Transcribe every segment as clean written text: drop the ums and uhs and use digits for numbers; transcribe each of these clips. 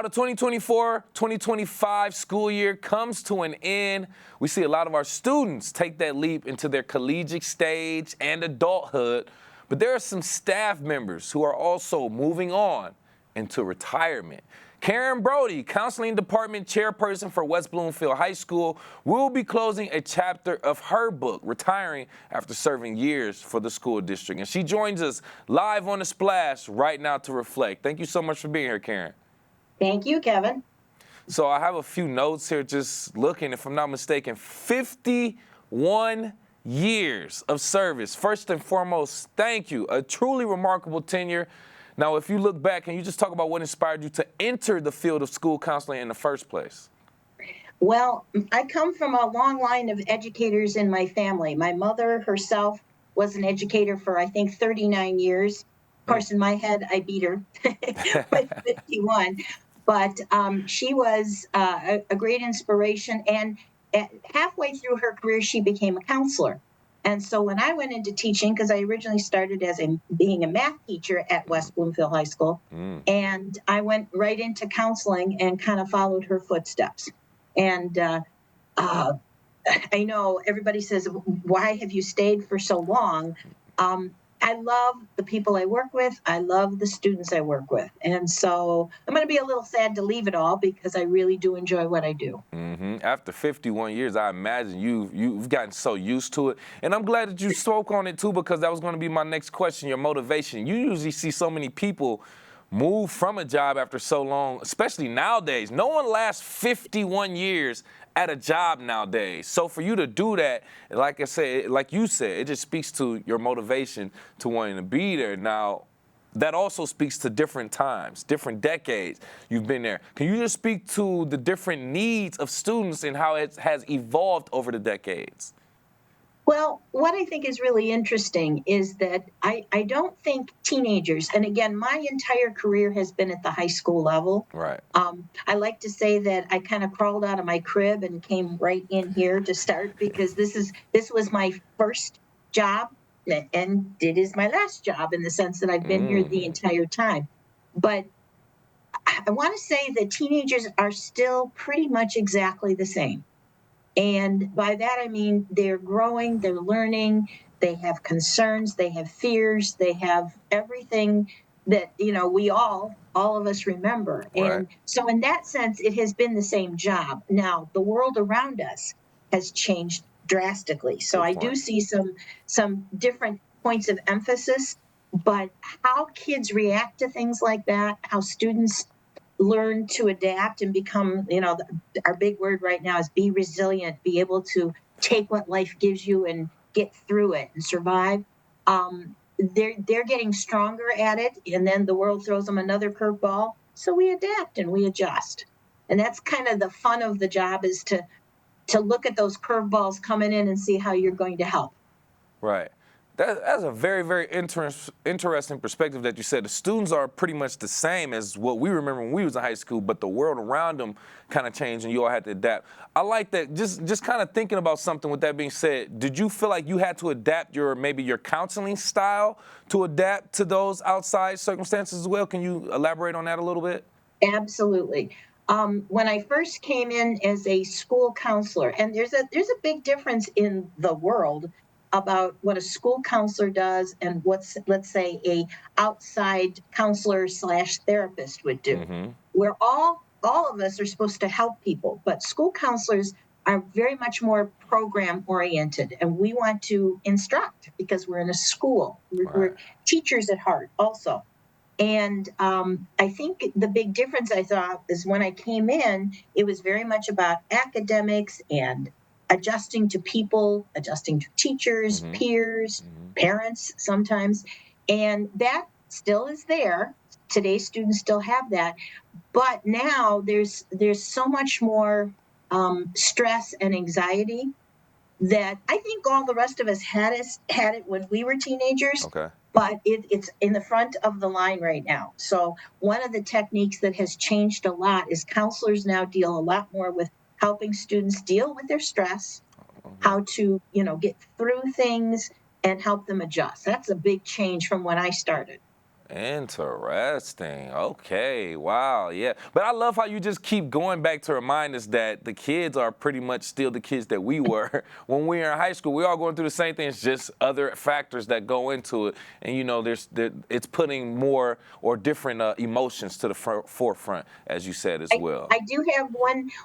Now the 2024-2025 school year comes to an end. We see a lot of our students take that leap into their collegiate stage and adulthood, but there are some staff members who are also moving on into retirement. Karen Brody, Counseling Department Chairperson for West Bloomfield High School, will be closing a chapter of her book, retiring after serving years for the school district. And she joins us live on The Splash right now to reflect. Thank you so much for being here, Karen. Thank you, Kevin. So I have a few notes here, just looking, if I'm not mistaken, 51 years of service. First and foremost, thank you. A truly remarkable tenure. Now, if you look back, can you just talk about what inspired you to enter the field of school counseling in the first place? Well, I come from a long line of educators in my family. My mother herself was an educator for, I think, 39 years. Of course, in my head, I beat her with 51. But she was a great inspiration. And halfway through her career, she became a counselor. And so when I went into teaching, because I originally started as being a math teacher at West Bloomfield High School, and I went right into counseling and kind of followed her footsteps. And I know everybody says, why have you stayed for so long? I love the people I work with. I love the students I work with. And so I'm going to be a little sad to leave it all because I really do enjoy what I do. After 51 years, I imagine you've gotten so used to it. And I'm glad that you spoke on it, too, because that was going to be my next question, your motivation. You usually see so many people move from a job after so long, especially nowadays. No one lasts 51 years at a job nowadays. So for you to do that, like I said, like you said, it just speaks to your motivation to wanting to be there. Now, that also speaks to different times, different decades you've been there. Can you just speak to the different needs of students and how it has evolved over the decades? Well, what I think is really interesting is that I don't think teenagers, and again, my entire career has been at the high school level. Right. I like to say that I kind of crawled out of my crib and came right in here to start because this was my first job, and it is my last job in the sense that I've been here the entire time. But I want to say that teenagers are still pretty much exactly the same. And by that, I mean, they're growing, they're learning, they have concerns, they have fears, they have everything that, we all of us remember. Right. And so in that sense, it has been the same job. Now, the world around us has changed drastically. So I do see some different points of emphasis, but how kids react to things like that, how students learn to adapt and become, our big word right now is be resilient, be able to take what life gives you and get through it and survive. They're getting stronger at it, and then the world throws them another curveball. So we adapt and we adjust. And that's kind of the fun of the job, is to look at those curveballs coming in and see how you're going to help. Right. That's a very, very interesting perspective that you said. The students are pretty much the same as what we remember when we was in high school, but the world around them kind of changed and you all had to adapt. I like that. Just kind of thinking about something with that being said, did you feel like you had to adapt maybe your counseling style to adapt to those outside circumstances as well? Can you elaborate on that a little bit? Absolutely. When I first came in as a school counselor, and there's a big difference in the world about what a school counselor does and what's, let's say, a outside counselor / therapist would do. Where all of us are supposed to help people, but school counselors are very much more program oriented, and we want to instruct because we're in a school. We're teachers at heart also. And I think the big difference I thought is when I came in, it was very much about academics and adjusting to people, adjusting to teachers, peers, parents sometimes. And that still is there. Today's students still have that. But now there's so much more stress and anxiety that I think all the rest of us had it when we were teenagers. Okay. But it's in the front of the line right now. So one of the techniques that has changed a lot is counselors now deal a lot more with helping students deal with their stress, how to, get through things and help them adjust. That's a big change from when I started. Interesting. Okay. Wow. Yeah. But I love how you just keep going back to remind us that the kids are pretty much still the kids that we were when we were in high school. We all going through the same thing. It's just other factors that go into it. And, you know, it's putting more or different emotions to the forefront, as you said as well. I do have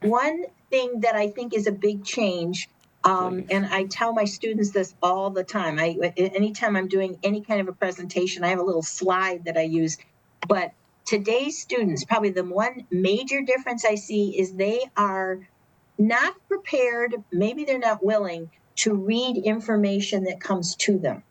one thing that I think is a big change. Please. And I tell my students this all the time. Anytime I'm doing any kind of a presentation, I have a little slide that I use. But today's students, probably the one major difference I see is they are not prepared, maybe they're not willing to read information that comes to them.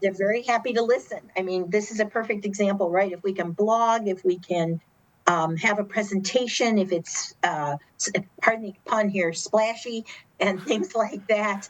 They're very happy to listen. I mean, this is a perfect example, right? If we can blog, if we can have a presentation, if it's, pardon the pun here, splashy and things like that,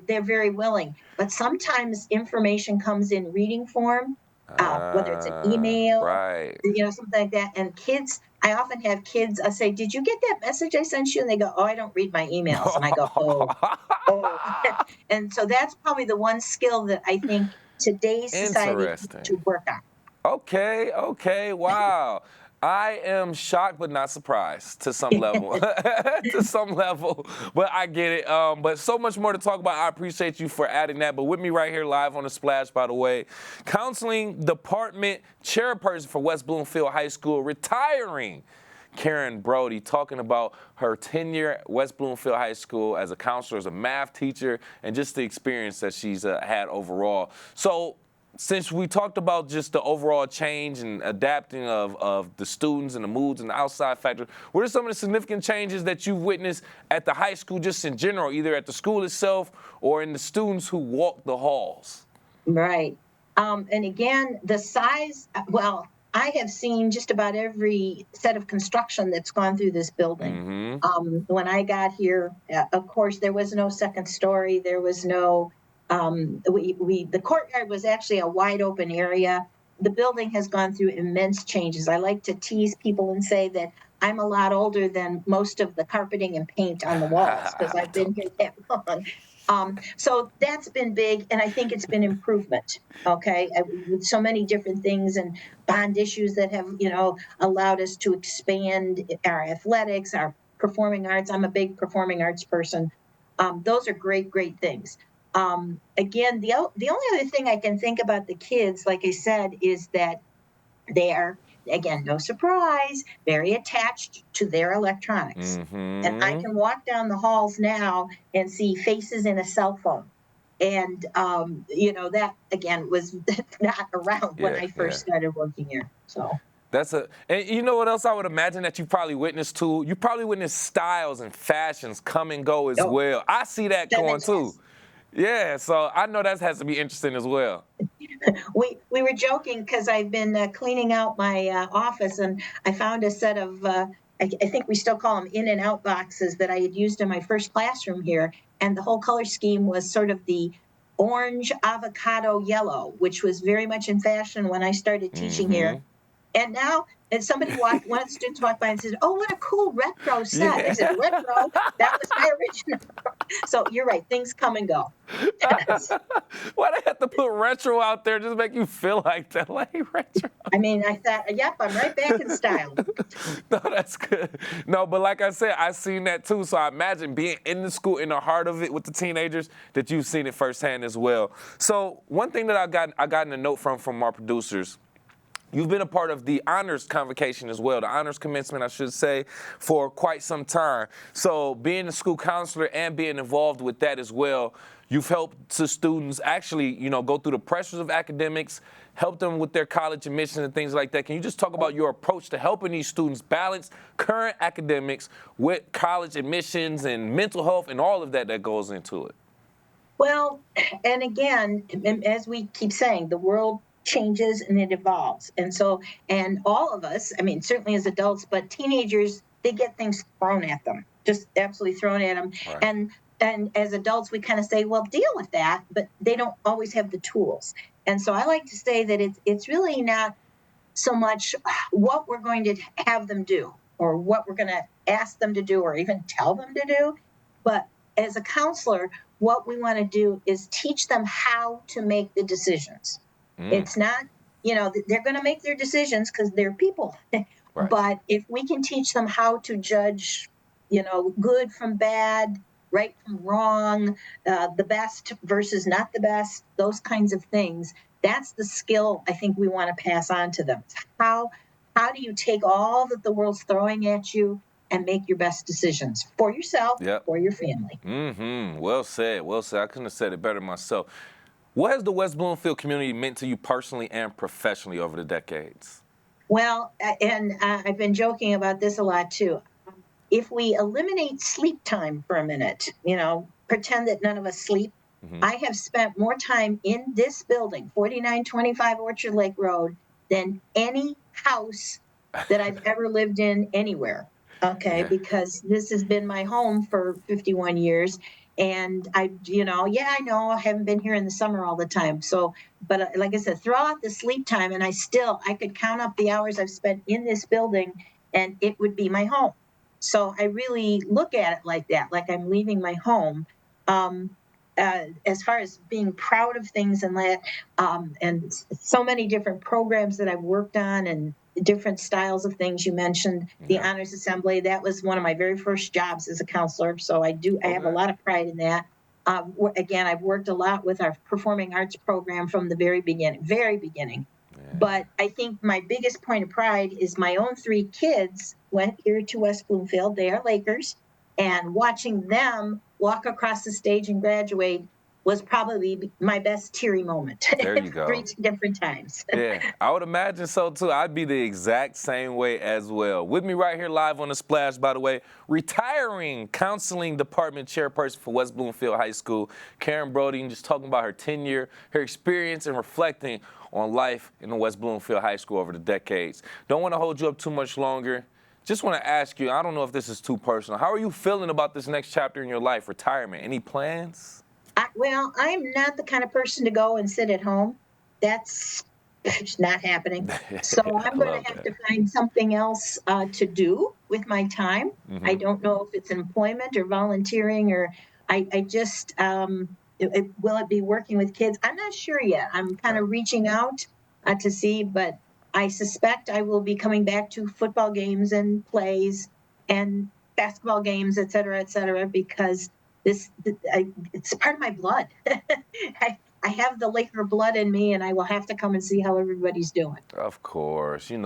they're very willing. But sometimes information comes in reading form, whether it's an email, right. Something like that. And kids, I often have kids say, "Did you get that message I sent you?" And they go, "Oh, I don't read my emails." And I go, "Oh." And so that's probably the one skill that I think today's society needs to work on. Okay, wow. I am shocked but not surprised to some level. To some level, but I get it. But so much more to talk about. I appreciate you for adding that. But with me right here live on the Splash, by the way, Counseling Department Chairperson for West Bloomfield High School, retiring Karen Brody, talking about her tenure at West Bloomfield High School as a counselor, as a math teacher, and just the experience that she's had overall. So, since we talked about just the overall change and adapting of the students and the moods and the outside factors, what are some of the significant changes that you've witnessed at the high school just in general, either at the school itself or in the students who walk the halls? Right. And again, the size, well, I have seen just about every set of construction that's gone through this building. When I got here, of course, there was no second story. There was no the courtyard was actually a wide open area. The building has gone through immense changes. I like to tease people and say that I'm a lot older than most of the carpeting and paint on the walls because I've been here that long. So that's been big, and I think it's been improvement. Okay, with so many different things and bond issues that have allowed us to expand our athletics, our performing arts. I'm a big performing arts person. Those are great things. Again, the only other thing I can think about the kids, like I said, is that they are, again, no surprise, very attached to their electronics. And I can walk down the halls now and see faces in a cell phone. And, that, again, was not around when I first started working here. So. And you know what else I would imagine that you probably witnessed too? You probably witnessed styles and fashions come and go as well. I see that going too. Yeah, so I know that has to be interesting as well. We were joking because I've been cleaning out my office, and I found a set of, I think we still call them in and out boxes that I had used in my first classroom here. And the whole color scheme was sort of the orange avocado yellow, which was very much in fashion when I started teaching here. And now, one of the students walked by and said, "Oh, what a cool retro set." I said, "Retro? That was my original." So you're right, things come and go. Why they have to put retro out there just to make you feel like that, like retro? I mean, I thought, yep, I'm right back in style. No, that's good. No, but like I said, I've seen that too. So I imagine being in the school, in the heart of it with the teenagers, that you've seen it firsthand as well. So one thing that I got in a note from our producers. You've been a part of the honors convocation as well, the honors commencement, I should say, for quite some time. So being a school counselor and being involved with that as well, you've helped the students actually, go through the pressures of academics, help them with their college admissions and things like that. Can you just talk about your approach to helping these students balance current academics with college admissions and mental health and all of that goes into it? Well, and again, as we keep saying, the world changes and it evolves. And all of us, I mean, certainly as adults, but teenagers, they get things thrown at them, just absolutely thrown at them. Right. And as adults, we kind of say, well, deal with that, but they don't always have the tools. And so I like to say that it's really not so much what we're going to have them do or what we're going to ask them to do or even tell them to do. But as a counselor, what we want to do is teach them how to make the decisions. It's not they're going to make their decisions because they're people. Right. But if we can teach them how to judge, good from bad, right from wrong, the best versus not the best, those kinds of things, that's the skill I think we want to pass on to them. How do you take all that the world's throwing at you and make your best decisions for yourself, Yep. for your family? Well said. Well said. I couldn't have said it better myself. What has the West Bloomfield community meant to you personally and professionally over the decades? Well, and I've been joking about this a lot too. If we eliminate sleep time for a minute, pretend that none of us sleep, I have spent more time in this building, 4925 Orchard Lake Road, than any house that I've ever lived in anywhere. Okay, Yeah. because this has been my home for 51 years. And I know I haven't been here in the summer all the time. So, but like I said, throw out the sleep time, and I could count up the hours I've spent in this building, and it would be my home. So I really look at it like that, like I'm leaving my home. As far as being proud of things and that, and so many different programs that I've worked on and different styles of things you mentioned, the Yeah. Honors Assembly, that was one of my very first jobs as a counselor. So I have a Okay. lot of pride in that. Again, I've worked a lot with our performing arts program from the very beginning, very beginning. Yeah. But I think my biggest point of pride is my own three kids went here to West Bloomfield. They are Lakers. And watching them walk across the stage and graduate was probably my best teary moment. There you Three go. different times. Yeah, I would imagine so too. I'd be the exact same way as well. With me right here live on the Splash, by the way, retiring counseling department chairperson for West Bloomfield High School, Karen Brody, and just talking about her tenure, her experience, and reflecting on life in the West Bloomfield High School over the decades. Don't want to hold you up too much longer. Just want to ask you, I don't know if this is too personal, how are you feeling about this next chapter in your life, retirement? Any plans? Well, I'm not the kind of person to go and sit at home. That's not happening. So I I'm going love to have that. to find something else to do with my time. I don't know if it's employment or volunteering, or I just, will it be working with kids? I'm not sure yet. I'm kind Right. of reaching out to see, but I suspect I will be coming back to football games and plays and basketball games, et cetera, because it's part of my blood. I have the Laker blood in me, and I will have to come and see how everybody's doing. Of course. We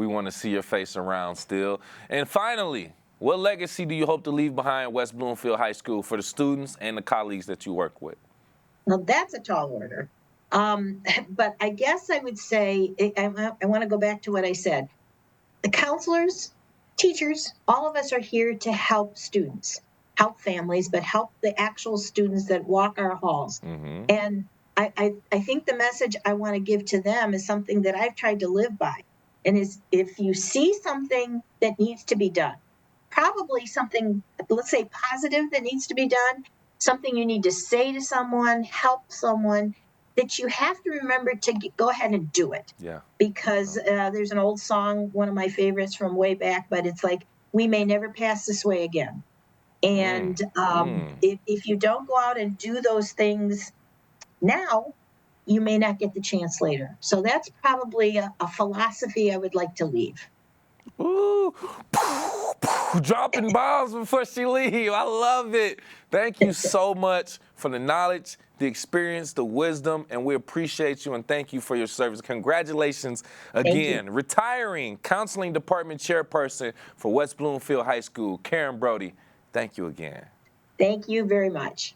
want to see your face around still. And finally, what legacy do you hope to leave behind West Bloomfield High School for the students and the colleagues that you work with? Well, that's a tall order. But I guess I would say, I want to go back to what I said. The counselors, teachers, all of us are here to help students, help families, but help the actual students that walk our halls. And I think the message I want to give to them is something that I've tried to live by. And is, if you see something that needs to be done, probably something, let's say, positive that needs to be done, something you need to say to someone, help someone, that you have to remember to go ahead and do it. Yeah. Because there's an old song, one of my favorites from way back, but it's like, we may never pass this way again. And if you don't go out and do those things now, you may not get the chance later. So that's probably a philosophy I would like to leave. Ooh, dropping bombs before she leave. I love it. Thank you so much for the knowledge, the experience, the wisdom, and we appreciate you and thank you for your service. Congratulations again. Retiring counseling department chairperson for West Bloomfield High School, Karen Brody. Thank you again. Thank you very much.